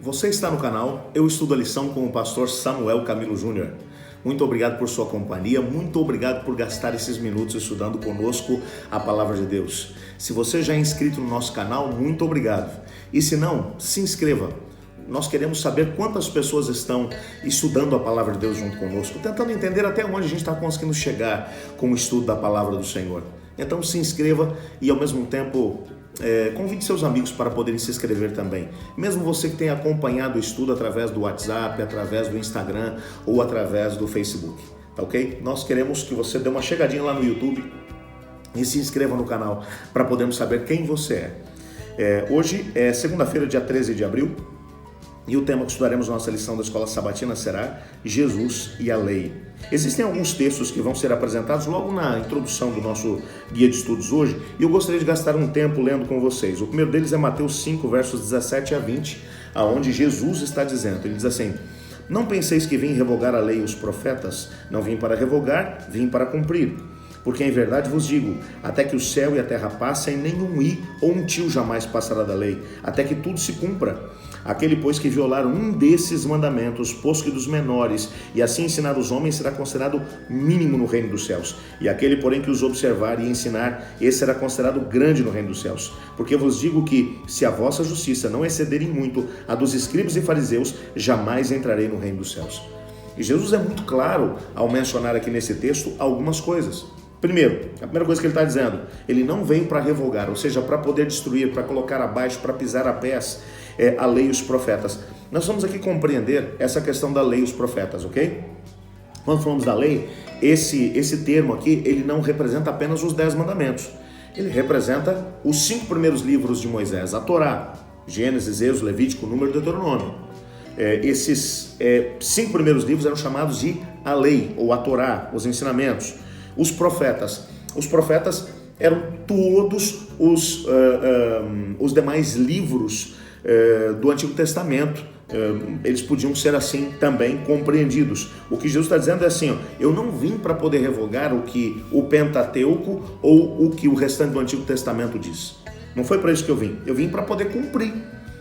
Você está no canal Eu Estudo a Lição com o pastor Samuel Camilo Júnior. Muito obrigado por sua companhia, muito obrigado por gastar esses minutos estudando conosco a Palavra de Deus. Se você já é inscrito no nosso canal, muito obrigado. E se não, se inscreva. Nós queremos saber quantas pessoas estão estudando a Palavra de Deus junto conosco, tentando entender até onde a gente está conseguindo chegar com o estudo da Palavra do Senhor. Então se inscreva e ao mesmo tempo convide seus amigos para poderem se inscrever também. Mesmo você que tenha acompanhado o estudo através do WhatsApp, através do Instagram ou através do Facebook, tá ok? Nós queremos que você dê uma chegadinha lá no YouTube e se inscreva no canal para podermos saber quem você é. Hoje é segunda-feira, dia 13 de abril, e o tema que estudaremos na nossa lição da Escola Sabatina será Jesus e a Lei. Existem alguns textos que vão ser apresentados logo na introdução do nosso guia de estudos hoje, e eu gostaria de gastar um tempo lendo com vocês. O primeiro deles é Mateus 5, versos 17 a 20, aonde Jesus está dizendo, ele diz assim: não penseis que vim revogar a lei e os profetas, não vim para revogar, vim para cumprir. Porque em verdade vos digo, até que o céu e a terra passem, nenhum i ou um tio jamais passará da lei, até que tudo se cumpra. Aquele, pois, que violar um desses mandamentos, posto que dos menores, e assim ensinar os homens, será considerado mínimo no reino dos céus. E aquele, porém, que os observar e ensinar, esse será considerado grande no reino dos céus. Porque vos digo que, se a vossa justiça não excederem muito a dos escribas e fariseus, jamais entrarei no reino dos céus. E Jesus é muito claro ao mencionar aqui nesse texto algumas coisas. Primeiro, a primeira coisa que ele está dizendo, ele não veio para revogar, ou seja, para poder destruir, para colocar abaixo, para pisar a pés a lei e os profetas. Nós vamos aqui compreender essa questão da lei e os profetas, ok? Quando falamos da lei, esse termo aqui, ele não representa apenas os 10 mandamentos. Ele representa os 5 primeiros livros de Moisés, a Torá, Gênesis, Êxodo, Levítico, Número e Deuteronômio. Esses 5 primeiros livros eram chamados de a lei, ou a Torá, os ensinamentos. Os profetas eram todos os demais livros do Antigo Testamento. Eles podiam ser assim também compreendidos. O que Jesus está dizendo é assim, ó, eu não vim para poder revogar o que o Pentateuco ou o que o restante do Antigo Testamento diz. Não foi para isso que eu vim para poder cumprir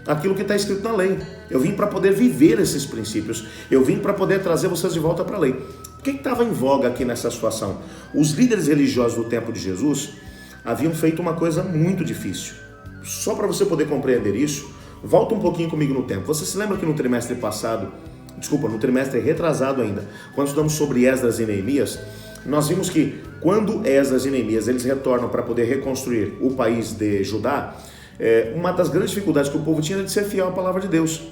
aquilo que está escrito na lei. Eu vim para poder viver esses princípios. Eu vim para poder trazer vocês de volta para a lei. O que estava em voga aqui nessa situação? Os líderes religiosos do tempo de Jesus haviam feito uma coisa muito difícil. Só para você poder compreender isso, volta um pouquinho comigo no tempo. Você se lembra que no trimestre retrasado ainda, quando estudamos sobre Esdras e Neemias, nós vimos que quando Esdras e Neemias eles retornam para poder reconstruir o país de Judá, uma das grandes dificuldades que o povo tinha era de ser fiel à palavra de Deus.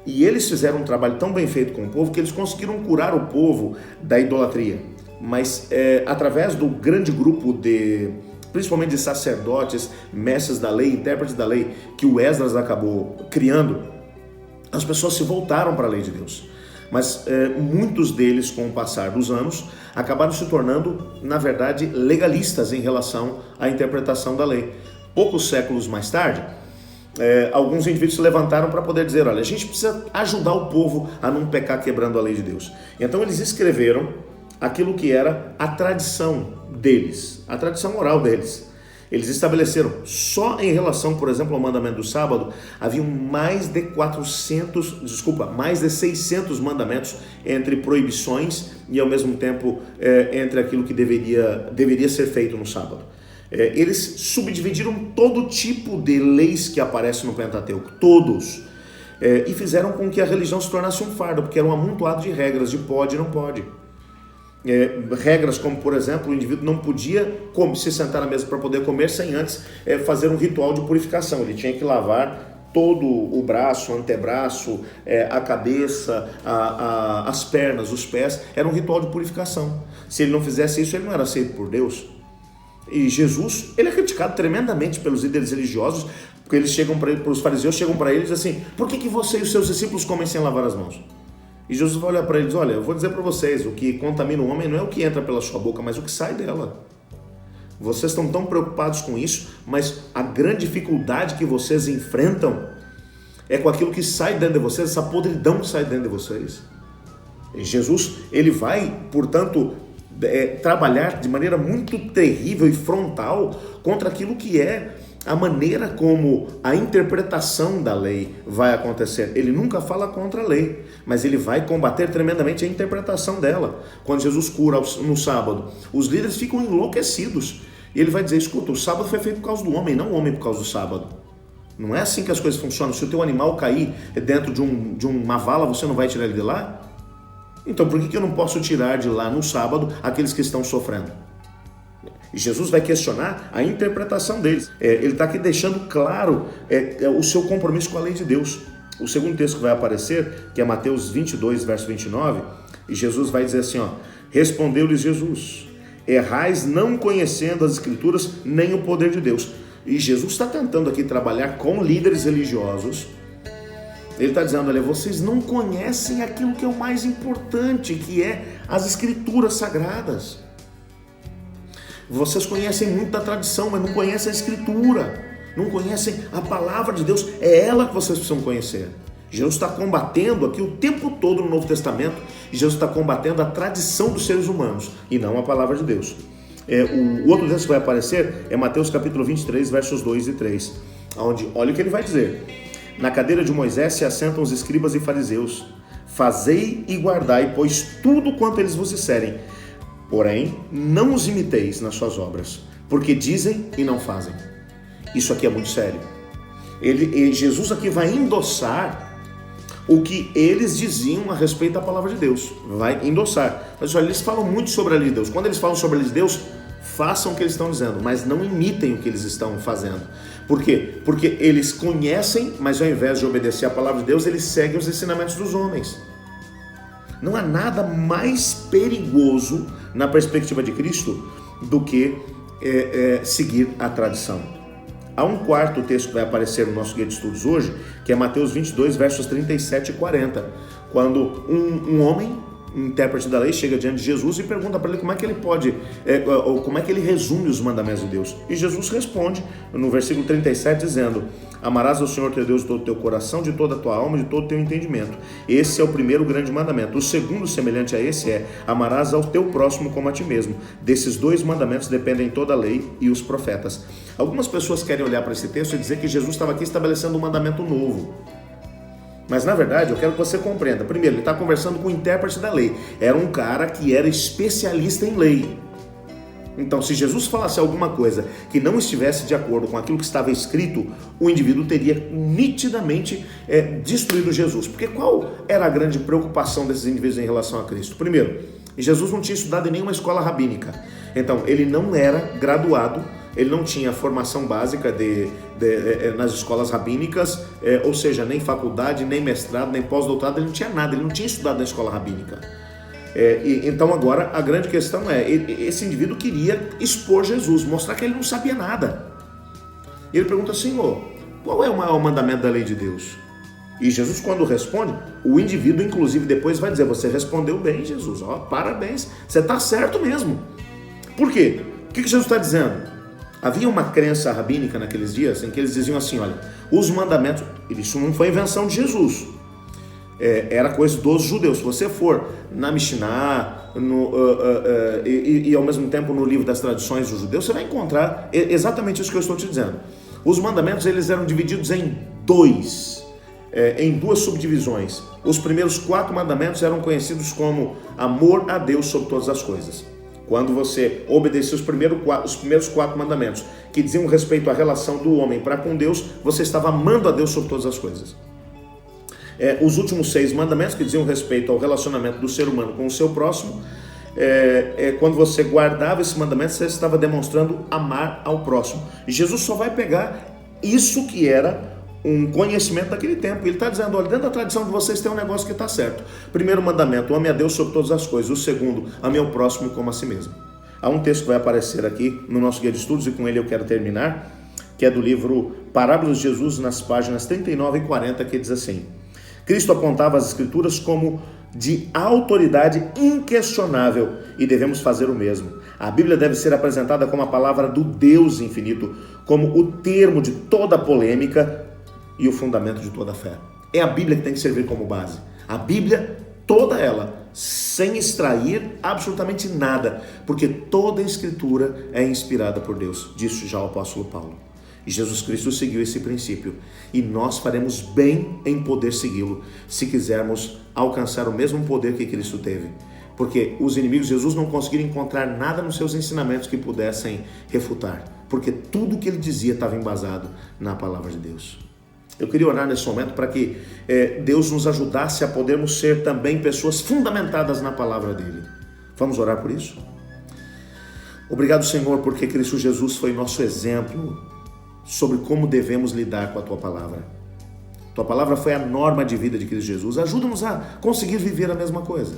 E eles fizeram um trabalho tão bem feito com o povo que eles conseguiram curar o povo da idolatria. Mas através do grande grupo principalmente de sacerdotes, mestres da lei, intérpretes da lei, que o Esdras acabou criando, as pessoas se voltaram para a lei de Deus. Mas muitos deles, com o passar dos anos, acabaram se tornando, na verdade, legalistas em relação à interpretação da lei. Poucos séculos mais tarde, alguns indivíduos se levantaram para poder dizer, olha, a gente precisa ajudar o povo a não pecar quebrando a lei de Deus. Então eles escreveram aquilo que era a tradição deles, a tradição oral deles. Eles estabeleceram, só em relação, por exemplo, ao mandamento do sábado, haviam mais de 600 mandamentos entre proibições e ao mesmo tempo entre aquilo que deveria ser feito no sábado. Eles subdividiram todo tipo de leis que aparecem no Pentateuco, todos, e fizeram com que a religião se tornasse um fardo, porque era um amontoado de regras, de pode e não pode. Regras como, por exemplo, o indivíduo não podia se sentar na mesa para poder comer sem antes fazer um ritual de purificação. Ele tinha que lavar todo o braço, o antebraço, a cabeça, as pernas, os pés. Era um ritual de purificação. Se ele não fizesse isso, ele não era aceito por Deus. E Jesus, ele é criticado tremendamente pelos líderes religiosos, porque eles chegam para os fariseus, chegam para eles assim, por que você e os seus discípulos comem sem lavar as mãos? E Jesus vai olhar para eles, olha, eu vou dizer para vocês, o que contamina o homem não é o que entra pela sua boca, mas o que sai dela. Vocês estão tão preocupados com isso, mas a grande dificuldade que vocês enfrentam é com aquilo que sai dentro de vocês, essa podridão que sai dentro de vocês. E Jesus, ele vai, portanto, trabalhar de maneira muito terrível e frontal contra aquilo que é a maneira como a interpretação da lei vai acontecer. Ele nunca fala contra a lei, mas ele vai combater tremendamente a interpretação dela. Quando Jesus cura no sábado, os líderes ficam enlouquecidos. E ele vai dizer, escuta, o sábado foi feito por causa do homem, não o homem por causa do sábado. Não é assim que as coisas funcionam. Se o teu animal cair dentro de uma vala, você não vai tirar ele de lá? Então por que eu não posso tirar de lá no sábado aqueles que estão sofrendo? E Jesus vai questionar a interpretação deles. Ele está aqui deixando claro o seu compromisso com a lei de Deus. O segundo texto que vai aparecer, que é Mateus 22, verso 29, e Jesus vai dizer assim, respondeu-lhes Jesus, errais não conhecendo as Escrituras nem o poder de Deus. E Jesus está tentando aqui trabalhar com líderes religiosos. Ele está dizendo, olha, vocês não conhecem aquilo que é o mais importante, que é as Escrituras sagradas. Vocês conhecem muito da tradição, mas não conhecem a Escritura, não conhecem a palavra de Deus, é ela que vocês precisam conhecer. Jesus está combatendo aqui o tempo todo no Novo Testamento, Jesus está combatendo a tradição dos seres humanos e não a palavra de Deus. O outro texto que vai aparecer é Mateus capítulo 23, versos 2 e 3, onde, olha o que ele vai dizer, na cadeira de Moisés se assentam os escribas e fariseus, fazei e guardai, pois tudo quanto eles vos disserem, porém, não os imiteis nas suas obras, porque dizem e não fazem. Isso aqui é muito sério. Jesus aqui vai endossar o que eles diziam a respeito da palavra de Deus. Vai endossar. Mas olha, eles falam muito sobre a lei de Deus. Quando eles falam sobre a lei de Deus, façam o que eles estão dizendo, mas não imitem o que eles estão fazendo. Por quê? Porque eles conhecem, mas ao invés de obedecer a palavra de Deus, eles seguem os ensinamentos dos homens. Não há nada mais perigoso na perspectiva de Cristo do que seguir a tradição. Há um quarto texto que vai aparecer no nosso guia de estudos hoje, que é Mateus 22, versos 37 e 40, quando um homem, um intérprete da lei, chega diante de Jesus e pergunta para ele como é que ele pode, como é que ele resume os mandamentos de Deus. E Jesus responde no versículo 37 dizendo, amarás ao Senhor teu Deus de todo o teu coração, de toda a tua alma, de todo o teu entendimento. Esse é o primeiro grande mandamento. O segundo, semelhante a esse, é amarás ao teu próximo como a ti mesmo. Desses dois mandamentos dependem toda a lei e os profetas. Algumas pessoas querem olhar para esse texto e dizer que Jesus estava aqui estabelecendo um mandamento novo. Mas na verdade eu quero que você compreenda. Primeiro, ele está conversando com o intérprete da lei. Era um cara que era especialista em lei. Então, se Jesus falasse alguma coisa que não estivesse de acordo com aquilo que estava escrito, o indivíduo teria nitidamente destruído Jesus. Porque qual era a grande preocupação desses indivíduos em relação a Cristo? Primeiro, Jesus não tinha estudado em nenhuma escola rabínica. Então, ele não era graduado, ele não tinha formação básica nas escolas rabínicas, ou seja, nem faculdade, nem mestrado, nem pós-doutorado, ele não tinha nada, ele não tinha estudado na escola rabínica. Então agora a grande questão esse indivíduo queria expor Jesus, mostrar que ele não sabia nada. E ele pergunta, Senhor, qual é o maior mandamento da lei de Deus? E Jesus, quando responde, o indivíduo inclusive depois vai dizer, você respondeu bem, Jesus, parabéns, você está certo mesmo. Por quê? O que Jesus está dizendo? Havia uma crença rabínica naqueles dias em que eles diziam assim, olha, os mandamentos, isso não foi invenção de Jesus, era coisa dos judeus. Se você for na Mishnah e ao mesmo tempo no livro das tradições dos judeus, você vai encontrar exatamente isso que eu estou te dizendo. Os mandamentos eles eram divididos em duas subdivisões. Os primeiros 4 mandamentos eram conhecidos como amor a Deus sobre todas as coisas. Quando você obedecia os primeiros 4 mandamentos, que diziam respeito à relação do homem para com Deus, você estava amando a Deus sobre todas as coisas. Os últimos 6 mandamentos, que diziam respeito ao relacionamento do ser humano com o seu próximo, quando você guardava esse mandamento, você estava demonstrando amar ao próximo. E Jesus só vai pegar isso que era um conhecimento daquele tempo. Ele está dizendo, olha, dentro da tradição de vocês tem um negócio que está certo. Primeiro mandamento, ame a Deus sobre todas as coisas. O segundo, ame ao próximo como a si mesmo. Há um texto que vai aparecer aqui no nosso guia de estudos, e com ele eu quero terminar, que é do livro Parábolas de Jesus, nas páginas 39 e 40, que diz assim, Cristo apontava as Escrituras como de autoridade inquestionável e devemos fazer o mesmo. A Bíblia deve ser apresentada como a palavra do Deus infinito, como o termo de toda polêmica e o fundamento de toda fé. É a Bíblia que tem que servir como base. A Bíblia, toda ela, sem extrair absolutamente nada, porque toda a Escritura é inspirada por Deus, disse já o apóstolo Paulo. E Jesus Cristo seguiu esse princípio. E nós faremos bem em poder segui-lo, se quisermos alcançar o mesmo poder que Cristo teve. Porque os inimigos de Jesus não conseguiram encontrar nada nos seus ensinamentos que pudessem refutar. Porque tudo que ele dizia estava embasado na palavra de Deus. Eu queria orar nesse momento para que Deus nos ajudasse a podermos ser também pessoas fundamentadas na palavra dele. Vamos orar por isso? Obrigado, Senhor, porque Cristo Jesus foi nosso exemplo sobre como devemos lidar com a Tua palavra. Tua palavra foi a norma de vida de Cristo Jesus. Ajuda-nos a conseguir viver a mesma coisa.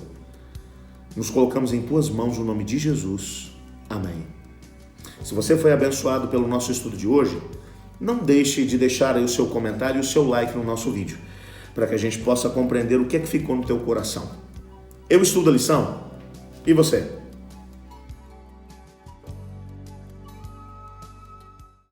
Nos colocamos em Tuas mãos no nome de Jesus. Amém. Se você foi abençoado pelo nosso estudo de hoje, não deixe de deixar aí o seu comentário e o seu like no nosso vídeo, para que a gente possa compreender o que é que ficou no teu coração. Eu estudo a lição, e você?